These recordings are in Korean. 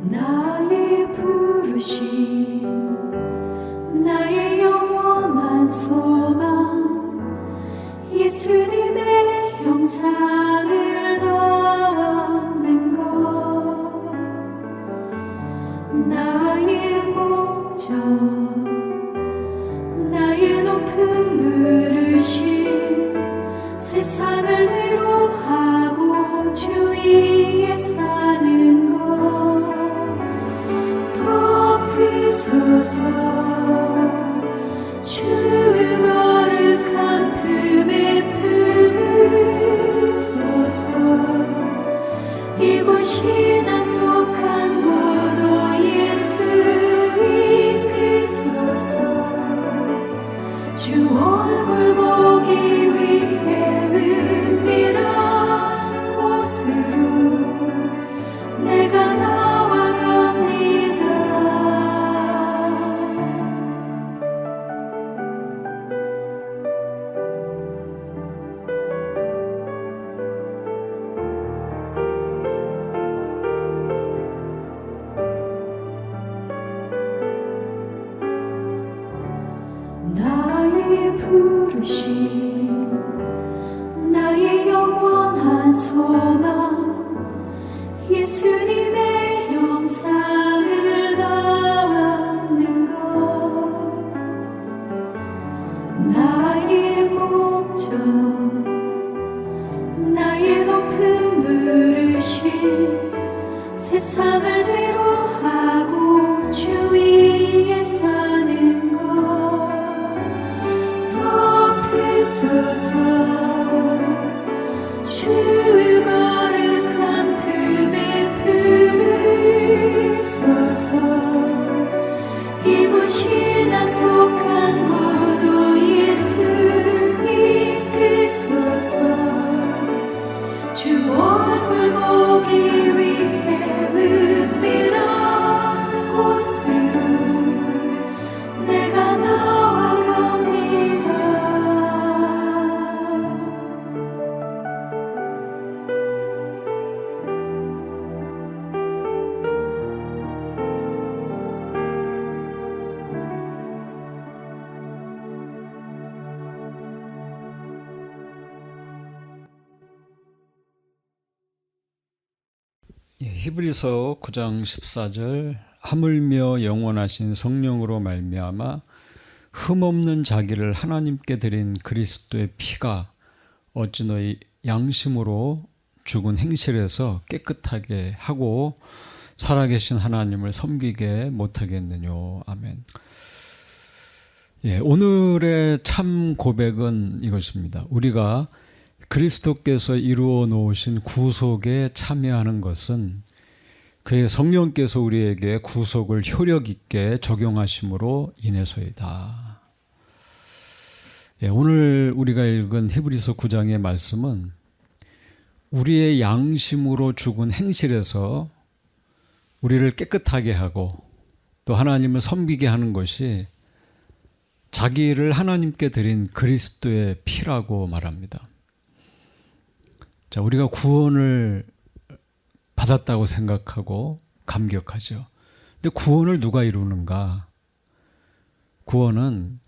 나의 부르심, 나의 영원한 소망, 예수님의 형상을 담는 것. 나의 목적, 나의 높은 부르심, 세상을 위로하고 주 위에 사는 것. 덮으소서 주 거룩한 품에 품으소서. 이곳이 나 속한 곳, 오 예수 이끄소서. 주 얼굴 보기 위해 은밀한 곳으로 내가 나아갑니다. 나의 부르심, 나의 영원한 소망, 예수님의 형상을 담는 것. 나의 목적, 나의 높은 부르심, 세상을 위로하고 주 위에 사는 것. 덮으소서 주 거룩한 품에 품으소서. 이곳이 나 속한 곳, 오 예수 이끄소서. 주 얼굴 보기 위해 은밀한 곳으로 내가 나아갑니다. 히브리서 9장 14절 하물며 영원하신 성령으로 말미암아 흠없는 자기를 하나님께 드린 그리스도의 피가 어찌 너희 양심으로 죽은 행실에서 깨끗하게 하고 살아계신 하나님을 섬기게 못하겠느뇨. 아멘. 오늘의 참 고백은 이것입니다. 우리가 그리스도께서 이루어 놓으신 구속에 참여하는 것은 그의 성령께서 우리에게 구속을 효력 있게 적용하심으로 인해서이다. 오늘 우리가 읽은 히브리서 9장의 말씀은 우리의 양심으로 죽은 행실에서 우리를 깨끗하게 하고 또 하나님을 섬기게 하는 것이 자기를 하나님께 드린 그리스도의 피라고 말합니다. 자, 우리가 구원을 받았다고 생각하고 감격하죠. 근데 구원을 누가 이루는가? 구원은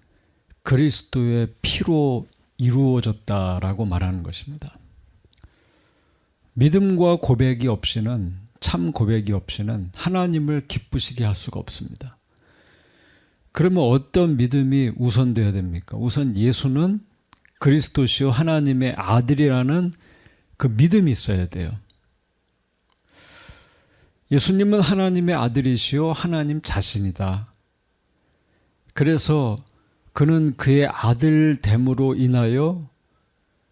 그리스도의 피로 이루어졌다라고 말하는 것입니다. 믿음과 고백이 없이는, 참 고백이 없이는 하나님을 기쁘시게 할 수가 없습니다. 그러면 어떤 믿음이 우선되어야 됩니까? 우선 예수는 그리스도시요 하나님의 아들이라는 그 믿음이 있어야 돼요. 예수님은 하나님의 아들이시요 하나님 자신이다. 그래서 그는 그의 아들됨으로 인하여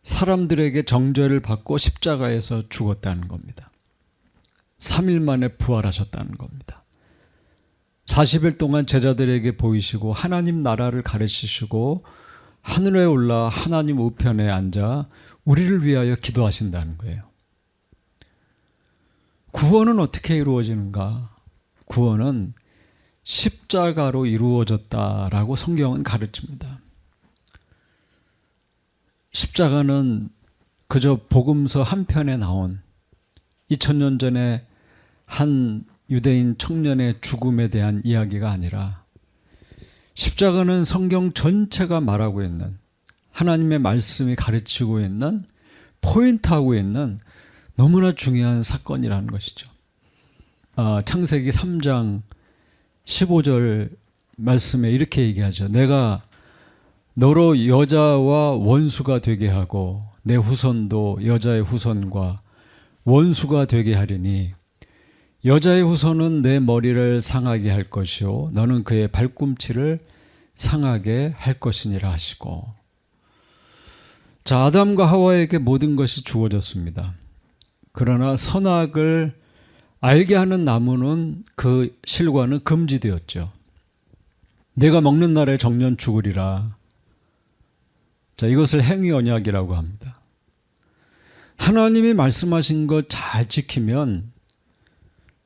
사람들에게 정죄를 받고 십자가에서 죽었다는 겁니다. 3일 만에 부활하셨다는 겁니다. 40일 동안 제자들에게 보이시고 하나님 나라를 가르치시고 하늘에 올라 하나님 우편에 앉아 우리를 위하여 기도하신다는 거예요. 구원은 어떻게 이루어지는가? 구원은 십자가로 이루어졌다라고 성경은 가르칩니다. 십자가는 그저 복음서 한 편에 나온 2000년 전에 한 유대인 청년의 죽음에 대한 이야기가 아니라 십자가는 성경 전체가 말하고 있는, 하나님의 말씀이 가르치고 있는, 포인트하고 있는 너무나 중요한 사건이라는 것이죠. 창세기 3장 15절 말씀에 이렇게 얘기하죠. 내가 너로 여자와 원수가 되게 하고 내 후손도 여자의 후손과 원수가 되게 하리니 여자의 후손은 내 머리를 상하게 할 것이요 너는 그의 발꿈치를 상하게 할 것이니라 하시고. 자, 아담과 하와에게 모든 것이 주어졌습니다. 그러나 선악을 알게 하는 나무는 그 실과는 금지되었죠. 내가 먹는 날에 정년 죽으리라. 자, 이것을 행위 언약이라고 합니다. 하나님이 말씀하신 것 잘 지키면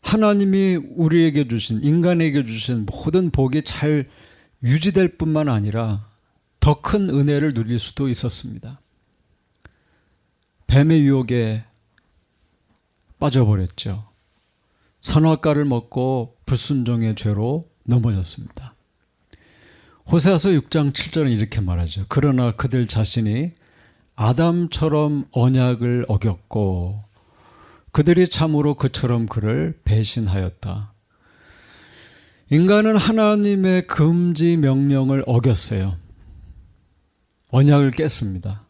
하나님이 우리에게 주신, 인간에게 주신 모든 복이 잘 유지될 뿐만 아니라 더 큰 은혜를 누릴 수도 있었습니다. 뱀의 유혹에 빠져버렸죠. 선악과를 먹고 불순종의 죄로 넘어졌습니다. 호세아서 6장 7절은 이렇게 말하죠. 그러나 그들 자신이 아담처럼 언약을 어겼고 그들이 참으로 그처럼 그를 배신하였다. 인간은 하나님의 금지 명령을 어겼어요. 언약을 깼습니다.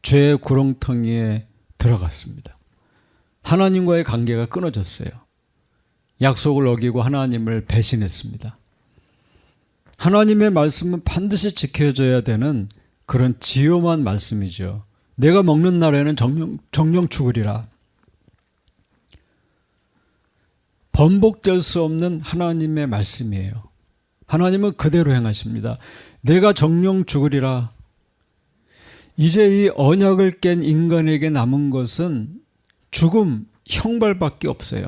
죄의 구렁텅이에 들어갔습니다. 하나님과의 관계가 끊어졌어요. 약속을 어기고 하나님을 배신했습니다. 하나님의 말씀은 반드시 지켜져야 되는 그런 지엄한 말씀이죠. 내가 먹는 날에는 정령 죽으리라. 번복될 수 없는 하나님의 말씀이에요. 하나님은 그대로 행하십니다. 내가 정령 죽으리라. 이제 이 언약을 깬 인간에게 남은 것은 죽음, 형벌밖에 없어요.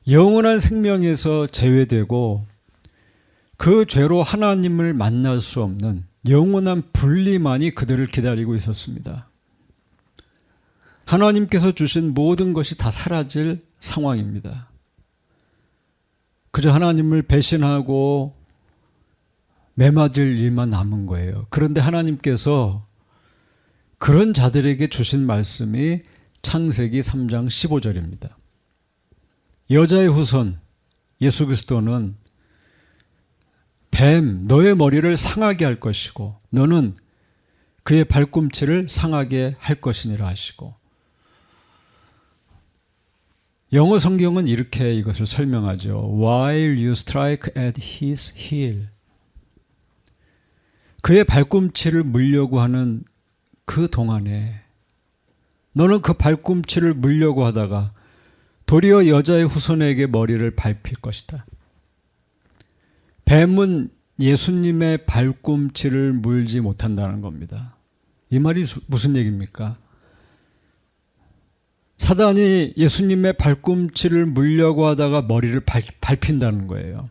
영원한 생명에서 제외되고 그 죄로 하나님을 만날 수 없는 영원한 분리만이 그들을 기다리고 있었습니다. 하나님께서 주신 모든 것이 다 사라질 상황입니다. 그저 하나님을 배신하고 매맞을 일만 남은 거예요. 그런데 하나님께서 그런 자들에게 주신 말씀이 창세기 3장 15절입니다. 여자의 후손 예수 그리스도는 뱀 너의 머리를 상하게 할 것이고 너는 그의 발꿈치를 상하게 할 것이니라 하시고. 영어 성경은 이렇게 이것을 설명하죠. While you strike at his heel. 그의 발꿈치를 물려고 하는 그 동안에 너는 그 발꿈치를 물려고 하다가 도리어 여자의 후손에게 머리를 밟힐 것이다. 뱀은 예수님의 발꿈치를 물지 못한다는 겁니다. 이 말이 무슨 얘기입니까? 사단이 예수님의 발꿈치를 물려고 하다가 머리를 밟힌다는 거예요.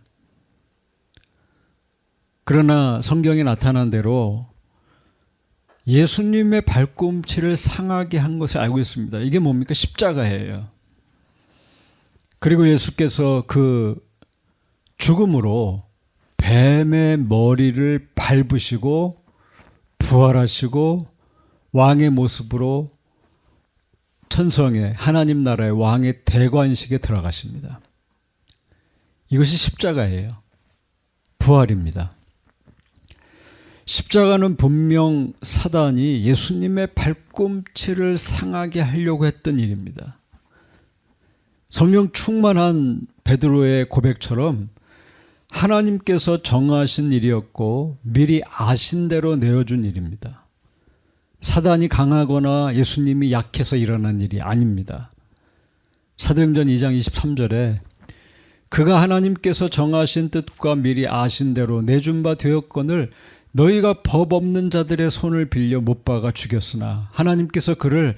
그러나 성경에 나타난 대로 예수님의 발꿈치를 상하게 한 것을 알고 있습니다. 이게 뭡니까? 십자가예요. 그리고 예수께서 그 죽음으로 뱀의 머리를 밟으시고 부활하시고 왕의 모습으로 천성의 하나님 나라의 왕의 대관식에 들어가십니다. 이것이 십자가예요. 부활입니다. 십자가는 분명 사단이 예수님의 발꿈치를 상하게 하려고 했던 일입니다. 성령 충만한 베드로의 고백처럼 하나님께서 정하신 일이었고 미리 아신 대로 내어준 일입니다. 사단이 강하거나 예수님이 약해서 일어난 일이 아닙니다. 사도행전 2장 23절에 그가 하나님께서 정하신 뜻과 미리 아신 대로 내준 바 되었거늘 너희가 법 없는 자들의 손을 빌려 못 박아 죽였으나 하나님께서 그를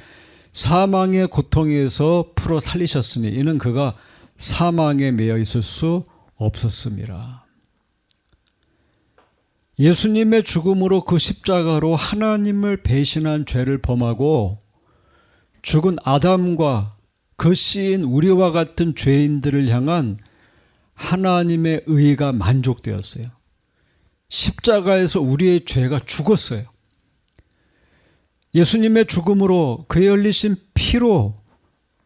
사망의 고통에서 풀어 살리셨으니 이는 그가 사망에 매여 있을 수 없었음이라. 예수님의 죽음으로 그 십자가로 하나님을 배신한 죄를 범하고 죽은 아담과 그 씨인 우리와 같은 죄인들을 향한 하나님의 의가 만족되었어요. 십자가에서 우리의 죄가 죽었어요. 예수님의 죽음으로 그의 흘리신 피로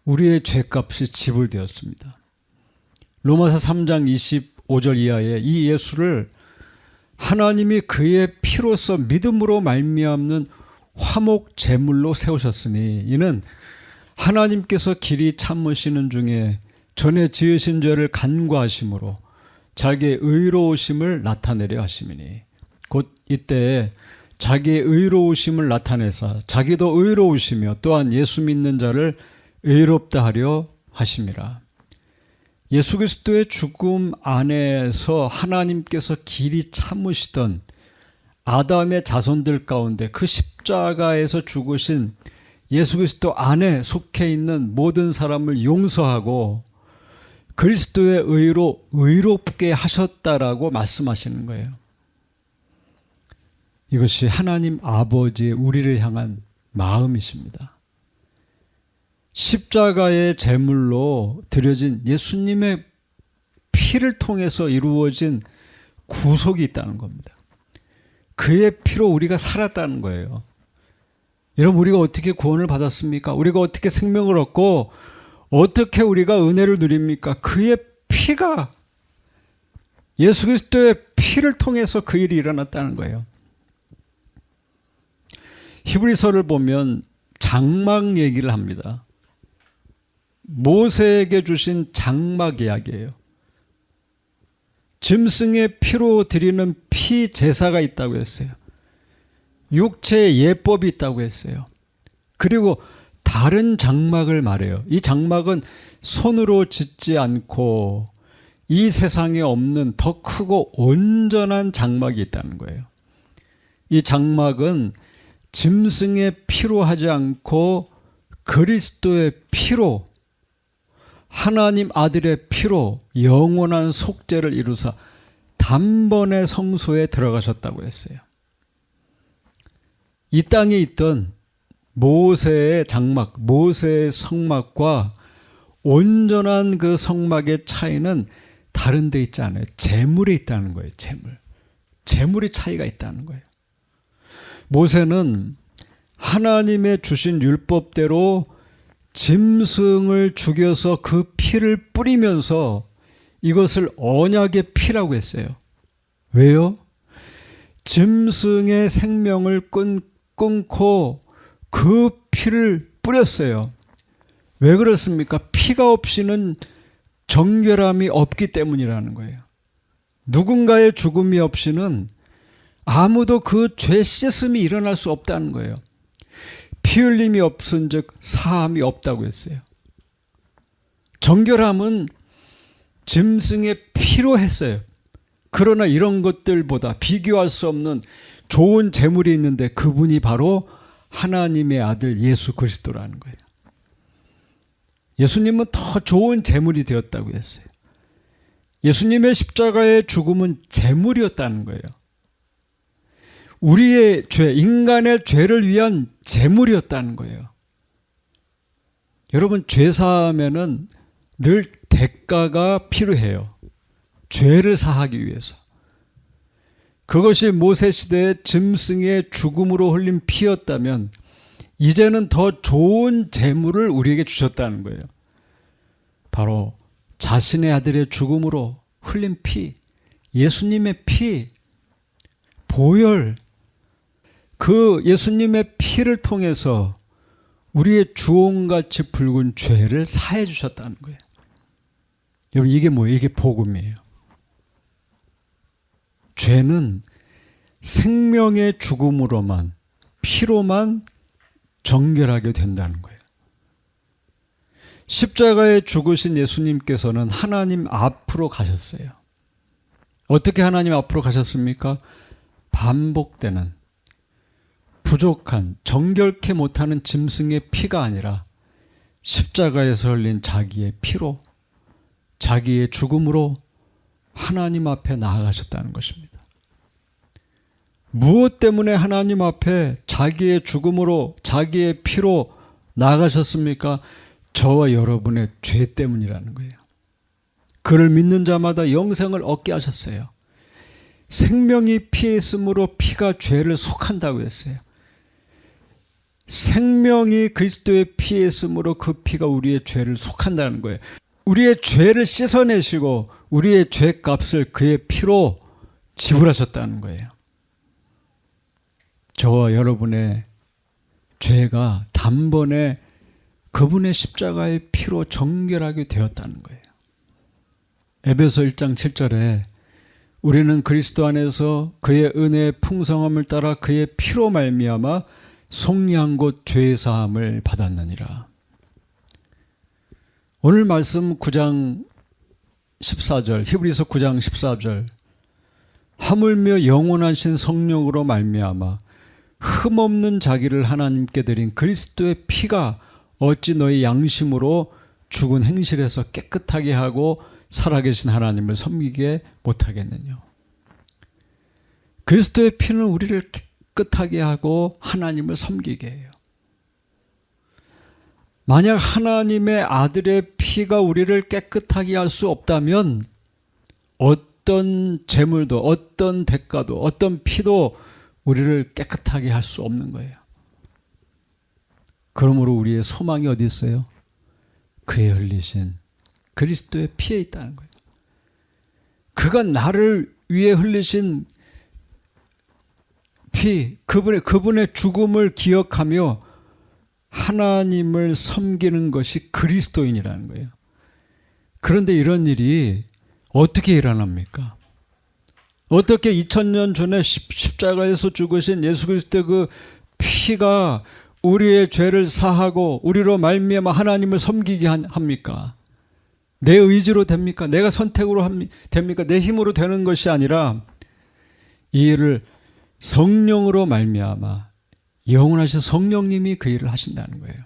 우리의 죄값이 지불되었습니다. 로마서 3장 25절 이하에 이 예수를 하나님이 그의 피로서 믿음으로 말미암는 화목 제물로 세우셨으니 이는 하나님께서 길이 참으시는 중에 전에 지으신 죄를 간과하심으로 자기의 의로우심을 나타내려 하심이니 곧 이때에 자기의 의로우심을 나타내사 자기도 의로우시며 또한 예수 믿는 자를 의롭다 하려 하심이라. 예수 그리스도의 죽음 안에서 하나님께서 길이 참으시던 아담의 자손들 가운데 그 십자가에서 죽으신 예수 그리스도 안에 속해 있는 모든 사람을 용서하고 그리스도의 의로 의롭게 하셨다라고 말씀하시는 거예요. 이것이 하나님 아버지의 우리를 향한 마음이십니다. 십자가의 제물로 드려진 예수님의 피를 통해서 이루어진 구속이 있다는 겁니다. 그의 피로 우리가 살았다는 거예요. 여러분, 우리가 어떻게 구원을 받았습니까? 우리가 어떻게 생명을 얻고 어떻게 우리가 은혜를 누립니까? 그의 피가, 예수 그리스도의 피를 통해서 그 일이 일어났다는 거예요. 히브리서를 보면 장막 얘기를 합니다. 모세에게 주신 장막 이야기예요. 짐승의 피로 드리는 피 제사가 있다고 했어요. 육체의 예법이 있다고 했어요. 그리고 다른 장막을 말해요. 이 장막은 손으로 짓지 않고 이 세상에 없는 더 크고 온전한 장막이 있다는 거예요. 이 장막은 짐승의 피로 하지 않고 그리스도의 피로, 하나님 아들의 피로 영원한 속죄를 이루사 단번에 성소에 들어가셨다고 했어요. 이 땅에 있던 모세의 장막, 모세의 성막과 온전한 그 성막의 차이는 다른 데 있지 않아요. 재물에 있다는 거예요. 재물의 차이가 있다는 거예요. 모세는 하나님의 주신 율법대로 짐승을 죽여서 그 피를 뿌리면서 이것을 언약의 피라고 했어요. 왜요? 짐승의 생명을 끊고 그 피를 뿌렸어요. 왜 그렇습니까? 피가 없이는 정결함이 없기 때문이라는 거예요. 누군가의 죽음이 없이는 아무도 그 죄 씻음이 일어날 수 없다는 거예요. 피 흘림이 없은즉 사함이 없다고 했어요. 정결함은 짐승의 피로 했어요. 그러나 이런 것들보다 비교할 수 없는 좋은 재물이 있는데 그분이 바로 하나님의 아들 예수 그리스도라는 거예요. 예수님은 더 좋은 재물이 되었다고 했어요. 예수님의 십자가의 죽음은 재물이었다는 거예요. 우리의 죄, 인간의 죄를 위한 재물이었다는 거예요. 여러분, 죄사함에는 늘 대가가 필요해요. 죄를 사하기 위해서. 그것이 모세시대의 짐승의 죽음으로 흘린 피였다면 이제는 더 좋은 재물을 우리에게 주셨다는 거예요. 바로 자신의 아들의 죽음으로 흘린 피, 예수님의 피, 보혈, 그 예수님의 피를 통해서 우리의 주홍같이 붉은 죄를 사해 주셨다는 거예요. 여러분, 이게 뭐예요? 이게 복음이에요. 죄는 생명의 죽음으로만, 피로만 정결하게 된다는 거예요. 십자가에 죽으신 예수님께서는 하나님 앞으로 가셨어요. 어떻게 하나님 앞으로 가셨습니까? 반복되는, 부족한, 정결케 못하는 짐승의 피가 아니라 십자가에서 흘린 자기의 피로, 자기의 죽음으로 하나님 앞에 나아가셨다는 것입니다. 무엇 때문에 하나님 앞에 자기의 죽음으로, 자기의 피로 나아가셨습니까? 저와 여러분의 죄 때문이라는 거예요. 그를 믿는 자마다 영생을 얻게 하셨어요. 생명이 피에 있으므로 피가 죄를 속한다고 했어요. 생명이 그리스도의 피에 있으므로 그 피가 우리의 죄를 속한다는 거예요. 우리의 죄를 씻어내시고 우리의 죄값을 그의 피로 지불하셨다는 거예요. 저와 여러분의 죄가 단번에 그분의 십자가의 피로 정결하게 되었다는 거예요. 에베소 1장 7절에 우리는 그리스도 안에서 그의 은혜의 풍성함을 따라 그의 피로 말미암아 속량한 곧 죄 사함을 받았느니라. 오늘 말씀 9장 14절, 히브리서 9장 14절, 하물며 영원하신 성령으로 말미암아 흠없는 자기를 하나님께 드린 그리스도의 피가 어찌 너희 양심으로 죽은 행실에서 깨끗하게 하고 살아계신 하나님을 섬기게 못하겠느냐. 그리스도의 피는 우리를 깨끗하게 하고 하나님을 섬기게 해요. 만약 하나님의 아들의 피가 우리를 깨끗하게 할 수 없다면 어떤 재물도 어떤 대가도 어떤 피도 우리를 깨끗하게 할 수 없는 거예요. 그러므로 우리의 소망이 어디 있어요? 그의 흘리신 그리스도의 피에 있다는 거예요. 그가 나를 위해 흘리신 피, 그분의 죽음을 기억하며 하나님을 섬기는 것이 그리스도인이라는 거예요. 그런데 이런 일이 어떻게 일어납니까? 어떻게 2000년 전에 십자가에서 죽으신 예수 그리스도의 그 피가 우리의 죄를 사하고 우리로 말미암아 하나님을 섬기게 합니까? 내 의지로 됩니까? 내가 선택으로 됩니까? 내 힘으로 되는 것이 아니라 이 일을 성령으로 말미암아 영원하신 성령님이 그 일을 하신다는 거예요.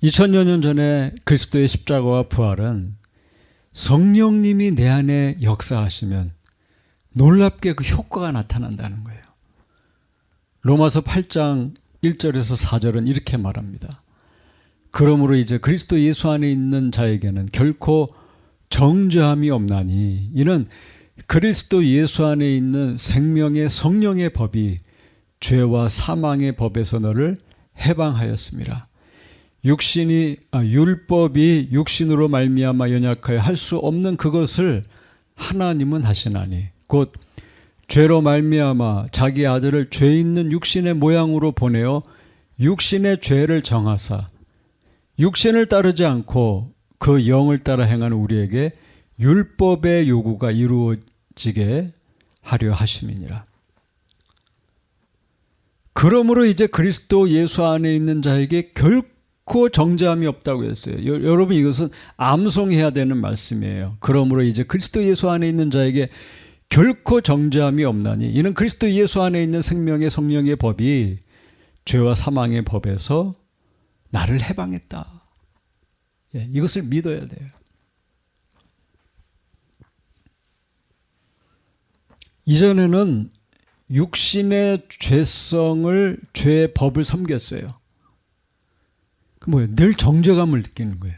2000여 년 전에 그리스도의 십자가와 부활은 성령님이 내 안에 역사하시면 놀랍게 그 효과가 나타난다는 거예요. 로마서 8장 1절에서 4절은 이렇게 말합니다. 그러므로 이제 그리스도 예수 안에 있는 자에게는 결코 정죄함이 없나니 이는 그리스도 예수 안에 있는 생명의 성령의 법이 죄와 사망의 법에서 너를 해방하였습니다. 율법이 육신으로 말미암아 연약하여 할 수 없는 그것을 하나님은 하시나니 곧 죄로 말미암아 자기 아들을 죄 있는 육신의 모양으로 보내어 육신의 죄를 정하사 육신을 따르지 않고 그 영을 따라 행하는 우리에게 율법의 요구가 이루어지게 하려 하심이니라. 그러므로 이제 그리스도 예수 안에 있는 자에게 결코 정죄함이 없다고 했어요. 여러분 이것은 암송해야 되는 말씀이에요. 그러므로 이제 그리스도 예수 안에 있는 자에게 결코 정죄함이 없나니 이는 그리스도 예수 안에 있는 생명의 성령의 법이 죄와 사망의 법에서 나를 해방했다. 이것을 믿어야 돼요. 이전에는 육신의 죄성을 죄의 법을 섬겼어요. 그 뭐예요? 늘 정죄감을 느끼는 거예요.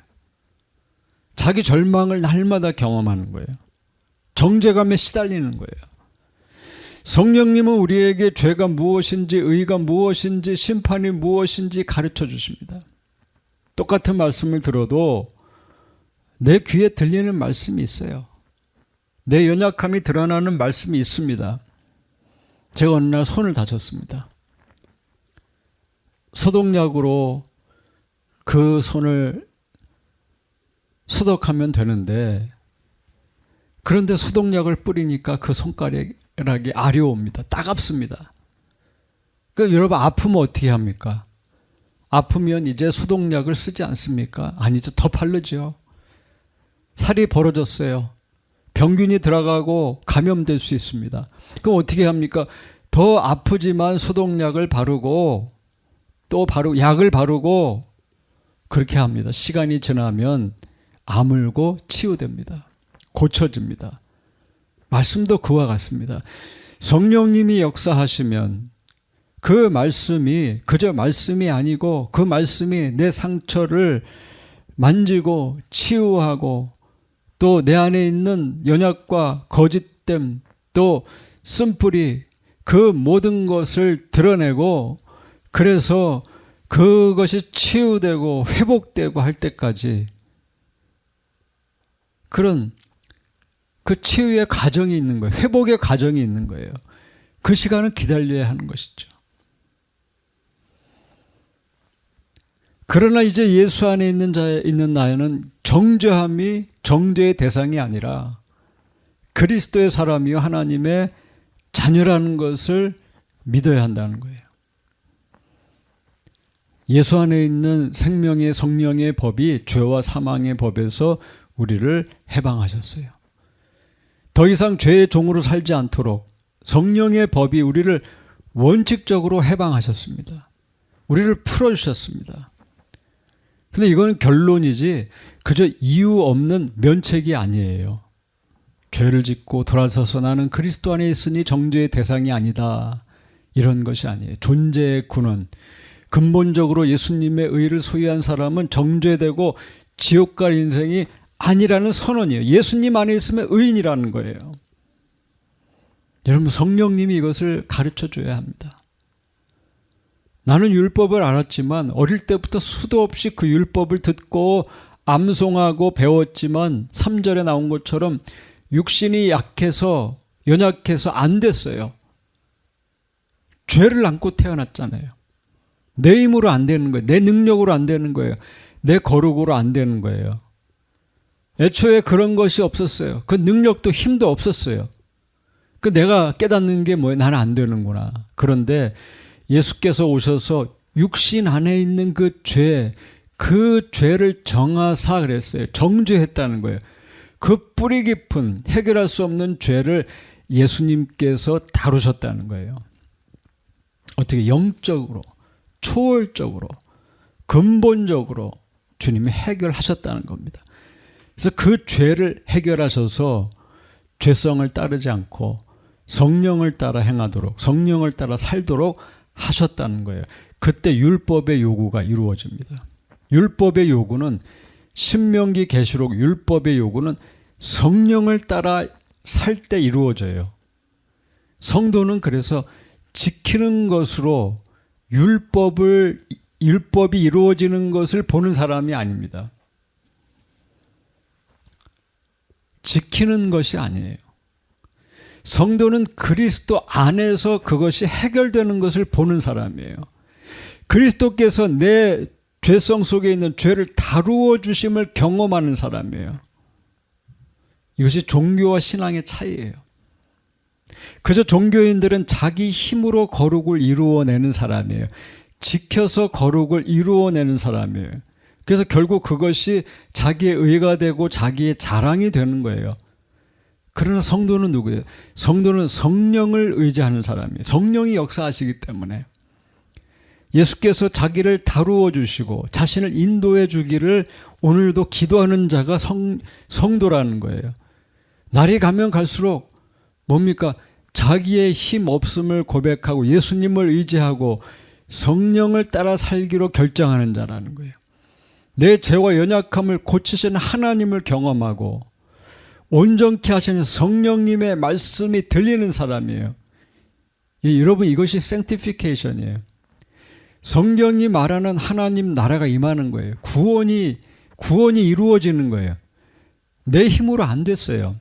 자기 절망을 날마다 경험하는 거예요. 정죄감에 시달리는 거예요. 성령님은 우리에게 죄가 무엇인지 의가 무엇인지 심판이 무엇인지 가르쳐 주십니다. 똑같은 말씀을 들어도 내 귀에 들리는 말씀이 있어요. 내 연약함이 드러나는 말씀이 있습니다. 제가 어느 날 손을 다쳤습니다. 소독약으로 그 손을 소독하면 되는데 그런데 소독약을 뿌리니까 그 손가락이 아려옵니다. 따갑습니다. 그러니까 여러분 아프면 어떻게 합니까? 아프면 이제 소독약을 쓰지 않습니까? 아니죠. 더 바르죠. 살이 벌어졌어요. 병균이 들어가고 감염될 수 있습니다. 그럼 어떻게 합니까? 더 아프지만 소독약을 바르고 또 약을 바르고 그렇게 합니다. 시간이 지나면 아물고 치유됩니다. 고쳐집니다. 말씀도 그와 같습니다. 성령님이 역사하시면 그 말씀이 그저 말씀이 아니고 그 말씀이 내 상처를 만지고 치유하고 또 내 안에 있는 연약과 거짓됨 또 쓴뿌리 그 모든 것을 드러내고 그래서 그것이 치유되고 회복되고 할 때까지 그런 그 치유의 과정이 있는 거예요. 회복의 과정이 있는 거예요. 그 시간을 기다려야 하는 것이죠. 그러나 이제 예수 안에 있는 나에는 정죄함이 정죄의 대상이 아니라 그리스도의 사람이요 하나님의 자녀라는 것을 믿어야 한다는 거예요. 예수 안에 있는 생명의 성령의 법이 죄와 사망의 법에서 우리를 해방하셨어요. 더 이상 죄의 종으로 살지 않도록 성령의 법이 우리를 원칙적으로 해방하셨습니다. 우리를 풀어주셨습니다. 근데 이건 결론이지 그저 이유 없는 면책이 아니에요. 죄를 짓고 돌아서서 나는 그리스도 안에 있으니 정죄의 대상이 아니다. 이런 것이 아니에요. 존재의 근원. 근본적으로 예수님의 의를 소유한 사람은 정죄되고 지옥 갈 인생이 아니라는 선언이에요. 예수님 안에 있으면 의인이라는 거예요. 여러분 성령님이 이것을 가르쳐 줘야 합니다. 나는 율법을 알았지만 어릴 때부터 수도 없이 그 율법을 듣고 암송하고 배웠지만 3절에 나온 것처럼 육신이 약해서 연약해서 안 됐어요. 죄를 안고 태어났잖아요. 내 힘으로 안 되는 거예요. 내 능력으로 안 되는 거예요. 내 거룩으로 안 되는 거예요. 애초에 그런 것이 없었어요. 그 능력도 힘도 없었어요. 그 내가 깨닫는 게 뭐예요? 나는 안 되는구나. 그런데 예수께서 오셔서 육신 안에 있는 그 죄를 정하사 그랬어요. 정죄했다는 거예요. 그 뿌리 깊은 해결할 수 없는 죄를 예수님께서 다루셨다는 거예요. 어떻게 영적으로, 초월적으로, 근본적으로 주님이 해결하셨다는 겁니다. 그래서 그 죄를 해결하셔서 죄성을 따르지 않고 성령을 따라 행하도록, 성령을 따라 살도록 하셨다는 거예요. 그때 율법의 요구가 이루어집니다. 율법의 요구는 신명기 계시록 율법의 요구는 성령을 따라 살 때 이루어져요. 성도는 그래서 지키는 것으로 율법이 이루어지는 것을 보는 사람이 아닙니다. 지키는 것이 아니에요. 성도는 그리스도 안에서 그것이 해결되는 것을 보는 사람이에요. 그리스도께서 내 죄성 속에 있는 죄를 다루어 주심을 경험하는 사람이에요. 이것이 종교와 신앙의 차이예요. 그저 종교인들은 자기 힘으로 거룩을 이루어내는 사람이에요. 지켜서 거룩을 이루어내는 사람이에요. 그래서 결국 그것이 자기의 의가 되고 자기의 자랑이 되는 거예요. 그러나 성도는 누구예요? 성도는 성령을 의지하는 사람이에요. 성령이 역사하시기 때문에 예수께서 자기를 다루어 주시고 자신을 인도해 주기를 오늘도 기도하는 자가 성도라는 거예요. 날이 가면 갈수록 뭡니까? 자기의 힘 없음을 고백하고 예수님을 의지하고 성령을 따라 살기로 결정하는 자라는 거예요. 내 죄와 연약함을 고치시는 하나님을 경험하고 온전케 하시는 성령님의 말씀이 들리는 사람이에요. 여러분 이것이 sanctification이에요. 성경이 말하는 하나님 나라가 임하는 거예요. 구원이 이루어지는 거예요. 내 힘으로 안 됐어요.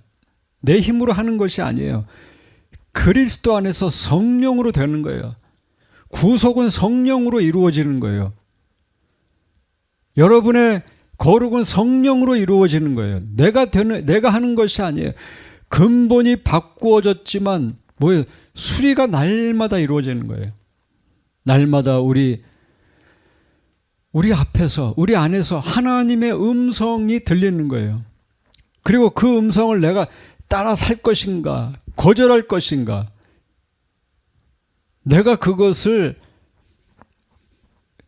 내 힘으로 하는 것이 아니에요. 그리스도 안에서 성령으로 되는 거예요. 구속은 성령으로 이루어지는 거예요. 여러분의 거룩은 성령으로 이루어지는 거예요. 내가 하는 것이 아니에요. 근본이 바꾸어졌지만 뭐예요? 수리가 날마다 이루어지는 거예요. 날마다 우리 앞에서 우리 안에서 하나님의 음성이 들리는 거예요. 그리고 그 음성을 내가 따라 살 것인가 거절할 것인가 내가 그것을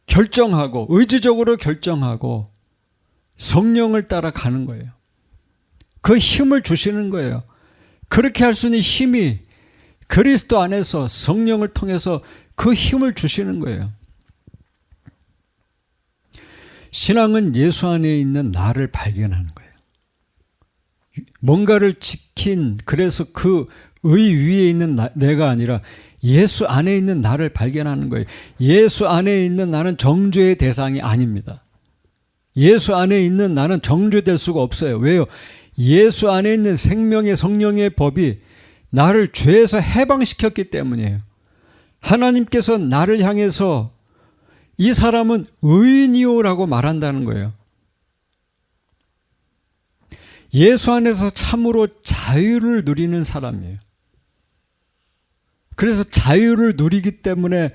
결정하고 의지적으로 결정하고 성령을 따라 가는 거예요. 그 힘을 주시는 거예요. 그렇게 할 수 있는 힘이 그리스도 안에서 성령을 통해서 그 힘을 주시는 거예요. 신앙은 예수 안에 있는 나를 발견하는 거예요. 뭔가를 지킨, 그래서 그 의 위에 있는 내가 아니라 예수 안에 있는 나를 발견하는 거예요. 예수 안에 있는 나는 정죄의 대상이 아닙니다. 예수 안에 있는 나는 정죄될 수가 없어요. 왜요? 예수 안에 있는 생명의 성령의 법이 나를 죄에서 해방시켰기 때문이에요. 하나님께서 나를 향해서 이 사람은 의인이요라고 말한다는 거예요. 예수 안에서 참으로 자유를 누리는 사람이에요. 그래서 자유를 누리기 때문에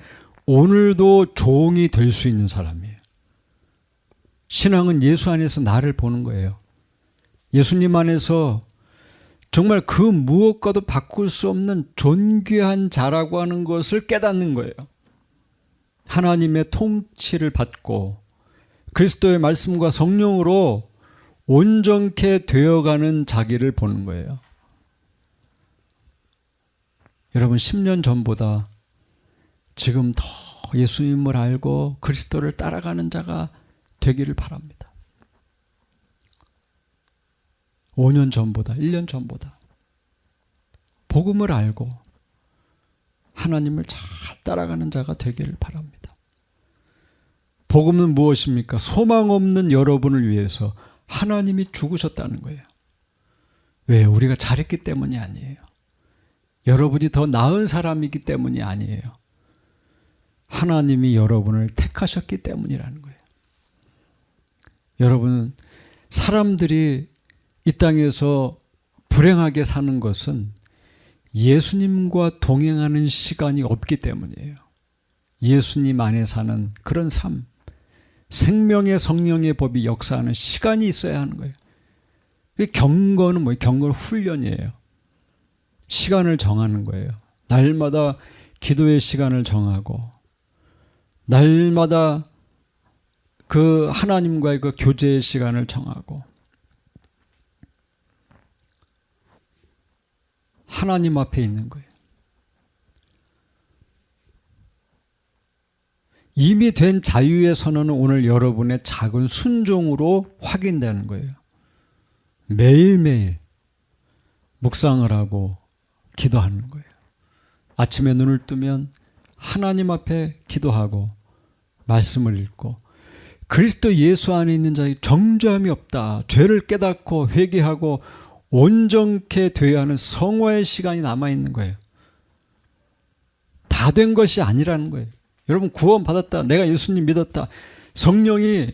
오늘도 종이 될 수 있는 사람이에요. 신앙은 예수 안에서 나를 보는 거예요. 예수님 안에서 정말 그 무엇과도 바꿀 수 없는 존귀한 자라고 하는 것을 깨닫는 거예요. 하나님의 통치를 받고 그리스도의 말씀과 성령으로 온전케 되어가는 자기를 보는 거예요. 여러분 10년 전보다 지금 더 예수님을 알고 그리스도를 따라가는 자가 되기를 바랍니다. 5년 전보다 1년 전보다 복음을 알고 하나님을 잘 따라가는 자가 되기를 바랍니다. 복음은 무엇입니까? 소망 없는 여러분을 위해서 하나님이 죽으셨다는 거예요. 왜? 우리가 잘했기 때문이 아니에요. 여러분이 더 나은 사람이기 때문이 아니에요. 하나님이 여러분을 택하셨기 때문이라는 거예요. 여러분, 사람들이 이 땅에서 불행하게 사는 것은 예수님과 동행하는 시간이 없기 때문이에요. 예수님 안에 사는 그런 삶, 생명의 성령의 법이 역사하는 시간이 있어야 하는 거예요. 경건은 뭐예요? 경건은 훈련이에요. 시간을 정하는 거예요. 날마다 기도의 시간을 정하고 날마다 그 하나님과의 그 교제의 시간을 정하고 하나님 앞에 있는 거예요. 이미 된 자유의 선언은 오늘 여러분의 작은 순종으로 확인되는 거예요. 매일매일 묵상을 하고 기도하는 거예요. 아침에 눈을 뜨면 하나님 앞에 기도하고 말씀을 읽고 그리스도 예수 안에 있는 자의 정죄함이 없다. 죄를 깨닫고 회개하고 온전케 되어야 하는 성화의 시간이 남아있는 거예요. 다 된 것이 아니라는 거예요. 여러분 구원 받았다. 내가 예수님 믿었다. 성령이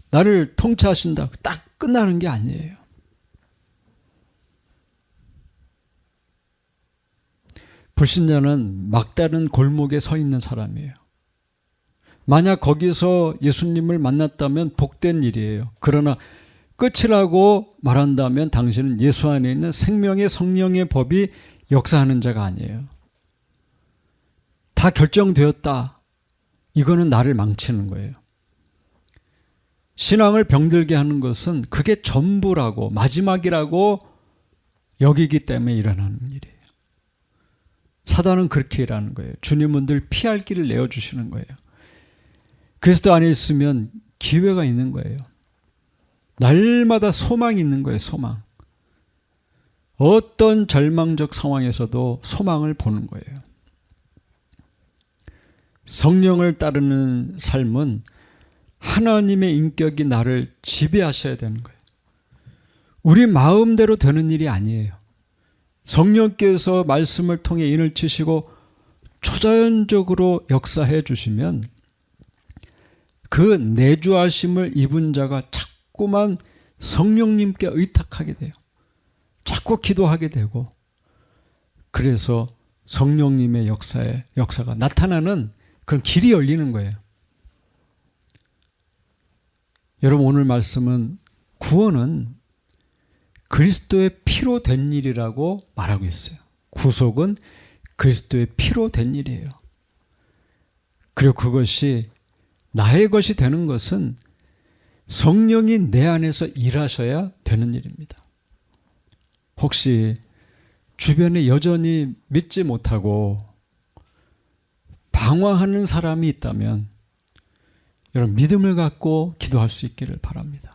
나를 통치하신다. 딱 끝나는 게 아니에요. 불신자는 막다른 골목에 서 있는 사람이에요. 만약 거기서 예수님을 만났다면 복된 일이에요. 그러나 끝이라고 말한다면 당신은 예수 안에 있는 생명의 성령의 법이 역사하는 자가 아니에요. 다 결정되었다. 이거는 나를 망치는 거예요. 신앙을 병들게 하는 것은 그게 전부라고 마지막이라고 여기기 때문에 일어나는 일이에요. 사단은 그렇게 일하는 거예요. 주님은 늘 피할 길을 내어주시는 거예요. 그리스도 안에 있으면 기회가 있는 거예요. 날마다 소망이 있는 거예요. 소망. 어떤 절망적 상황에서도 소망을 보는 거예요. 성령을 따르는 삶은 하나님의 인격이 나를 지배하셔야 되는 거예요. 우리 마음대로 되는 일이 아니에요. 성령께서 말씀을 통해 인을 치시고 초자연적으로 역사해 주시면 그 내주하심을 입은 자가 자꾸만 성령님께 의탁하게 돼요. 자꾸 기도하게 되고 그래서 성령님의 역사가 나타나는 그런 길이 열리는 거예요. 여러분 오늘 말씀은 구원은 그리스도의 피로 된 일이라고 말하고 있어요. 구속은 그리스도의 피로 된 일이에요. 그리고 그것이 나의 것이 되는 것은 성령이 내 안에서 일하셔야 되는 일입니다. 혹시 주변에 여전히 믿지 못하고 방황하는 사람이 있다면 여러분 믿음을 갖고 기도할 수 있기를 바랍니다.